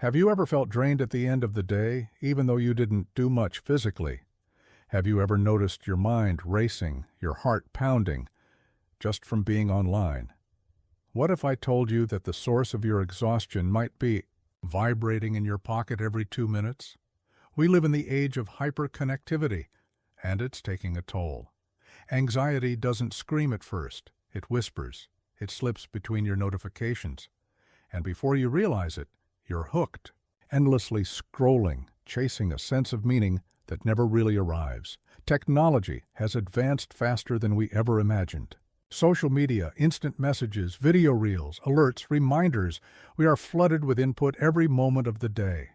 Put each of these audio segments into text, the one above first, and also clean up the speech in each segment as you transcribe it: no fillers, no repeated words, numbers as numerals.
Have you ever felt drained at the end of the day, even though you didn't do much physically? Have you ever noticed your mind racing, your heart pounding, just from being online? What if I told you that the source of your exhaustion might be vibrating in your pocket every 2 minutes? We live in the age of hyperconnectivity, and it's taking a toll. Anxiety doesn't scream at first. It whispers. It slips between your notifications. And before you realize it, you're hooked, endlessly scrolling, chasing a sense of meaning that never really arrives. Technology has advanced faster than we ever imagined. Social media, instant messages, video reels, alerts, reminders, we are flooded with input every moment of the day.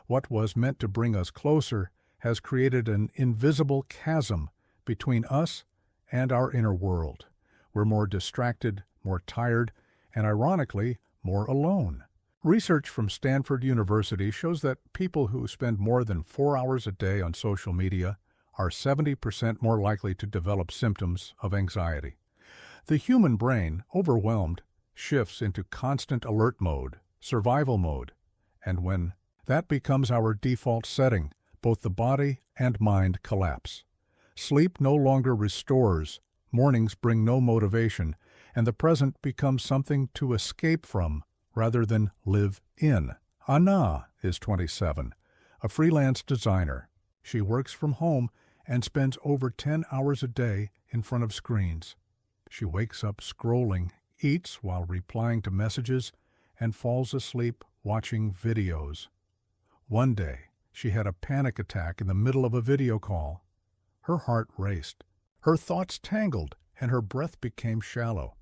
What was meant to bring us closer has created an invisible chasm between us and our inner world. We're more distracted, more tired, and ironically, more alone. Research from Stanford University shows that people who spend more than 4 hours a day on social media are 70% more likely to develop symptoms of anxiety. The human brain, overwhelmed, shifts into constant alert mode, survival mode, and when that becomes our default setting, both the body and mind collapse. Sleep no longer restores, mornings bring no motivation, and the present becomes something to escape from rather than live in. Anna is 27, a freelance designer. She works from home and spends over 10 hours a day in front of screens. She wakes up scrolling, eats while replying to messages, and falls asleep watching videos. One day, she had a panic attack in the middle of a video call. Her heart raced, her thoughts tangled, and her breath became shallow.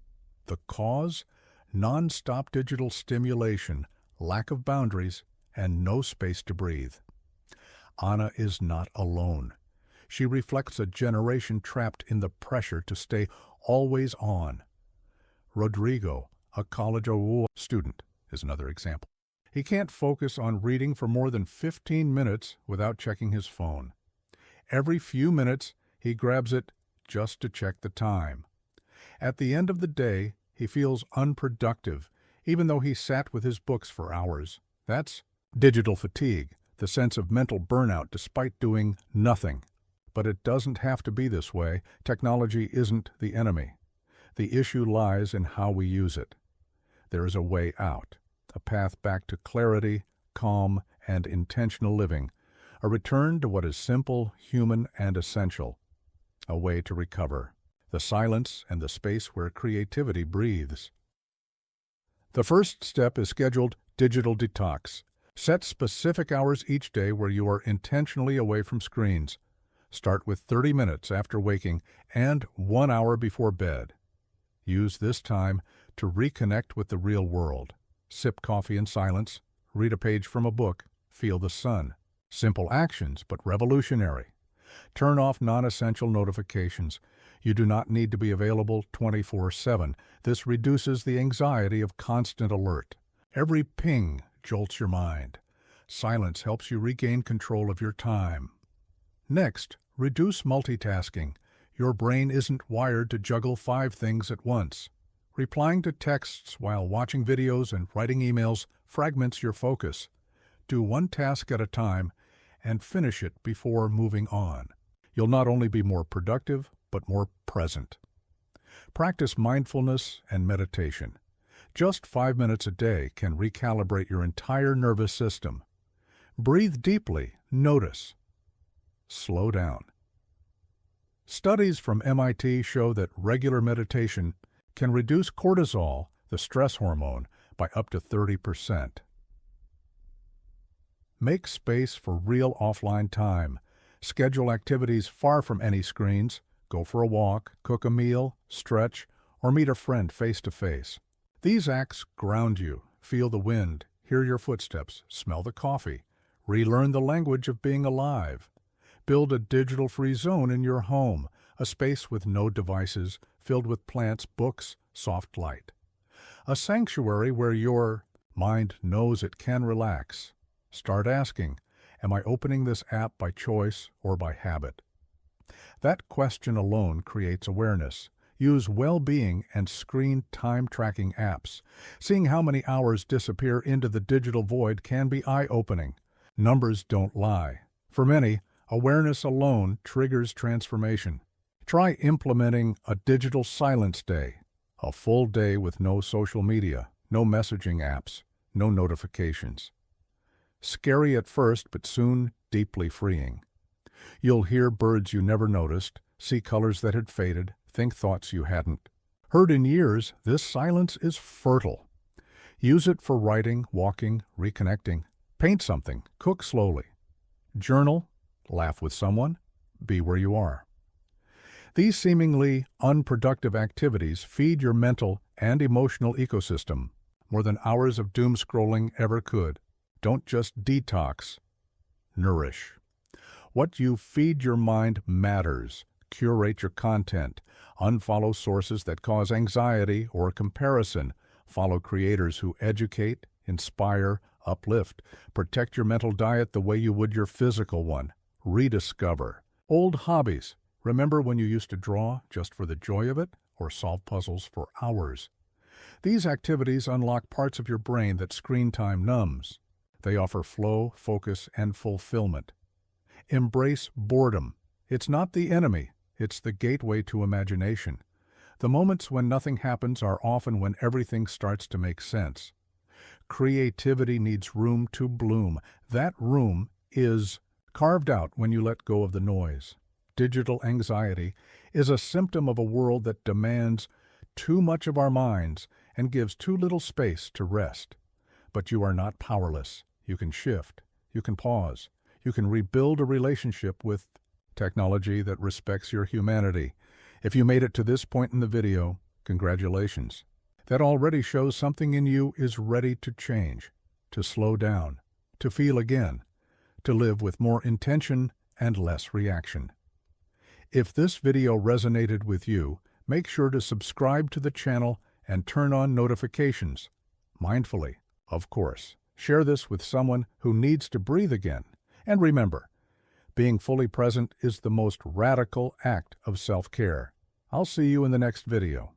The cause? Non-stop digital stimulation, lack of boundaries, and no space to breathe. Anna is not alone. She reflects a generation trapped in the pressure to stay always on. Rodrigo, a college award student, is another example. He can't focus on reading for more than 15 minutes without checking his phone. Every few minutes, he grabs it just to check the time. At the end of the day, he feels unproductive, even though he sat with his books for hours. That's digital fatigue, the sense of mental burnout despite doing nothing. But it doesn't have to be this way. Technology isn't the enemy. The issue lies in how we use it. There is a way out, a path back to clarity, calm, and intentional living, a return to what is simple, human, and essential, a way to recover. The silence and the space where creativity breathes. The first step is scheduled digital detox. Set specific hours each day where you are intentionally away from screens. Start with 30 minutes after waking and 1 hour before bed. Use this time to reconnect with the real world. Sip coffee in silence, read a page from a book, feel the sun. Simple actions, but revolutionary. Turn off non-essential notifications. You do not need to be available 24/7. This reduces the anxiety of constant alert. Every ping jolts your mind. Silence helps you regain control of your time. Next, reduce multitasking. Your brain isn't wired to juggle 5 things at once. Replying to texts while watching videos and writing emails fragments your focus. Do one task at a time and finish it before moving on. You'll not only be more productive, but more present. Practice mindfulness and meditation. Just 5 minutes a day can recalibrate your entire nervous system. Breathe deeply, notice. Slow down. Studies from MIT show that regular meditation can reduce cortisol, the stress hormone, by up to 30%. Make space for real offline time. Schedule activities far from any screens. Go for a walk, cook a meal, stretch, or meet a friend face-to-face. These acts ground you. Feel the wind, hear your footsteps, smell the coffee. Relearn the language of being alive. Build a digital-free zone in your home, a space with no devices, filled with plants, books, soft light. A sanctuary where your mind knows it can relax. Start asking, am I opening this app by choice or by habit? That question alone creates awareness. Use well-being and screen time tracking apps. Seeing how many hours disappear into the digital void can be eye-opening. Numbers don't lie. For many, awareness alone triggers transformation. Try implementing a digital silence day, a full day with no social media, no messaging apps, no notifications. Scary at first, but soon deeply freeing. You'll hear birds you never noticed, see colors that had faded, think thoughts you hadn't heard in years. This silence is fertile. Use it for writing, walking, reconnecting. Paint something, cook slowly. Journal, laugh with someone, be where you are. These seemingly unproductive activities feed your mental and emotional ecosystem more than hours of doom scrolling ever could. Don't just detox, nourish. What you feed your mind matters. Curate your content. Unfollow sources that cause anxiety or comparison. Follow creators who educate, inspire, uplift. Protect your mental diet the way you would your physical one. Rediscover old hobbies. Remember when you used to draw just for the joy of it, or solve puzzles for hours? These activities unlock parts of your brain that screen time numbs. They offer flow, focus, and fulfillment. Embrace boredom. It's not the enemy. It's the gateway to imagination. The moments when nothing happens are often when everything starts to make sense. Creativity needs room to bloom. That room is carved out when you let go of the noise. Digital anxiety is a symptom of a world that demands too much of our minds and gives too little space to rest. But you are not powerless. You can shift. You can pause. You can rebuild a relationship with technology that respects your humanity. If you made it to this point in the video, congratulations. That already shows something in you is ready to change, to slow down, to feel again, to live with more intention and less reaction. If this video resonated with you, make sure to subscribe to the channel and turn on notifications. Mindfully, of course. Share this with someone who needs to breathe again. And remember, being fully present is the most radical act of self-care. I'll see you in the next video.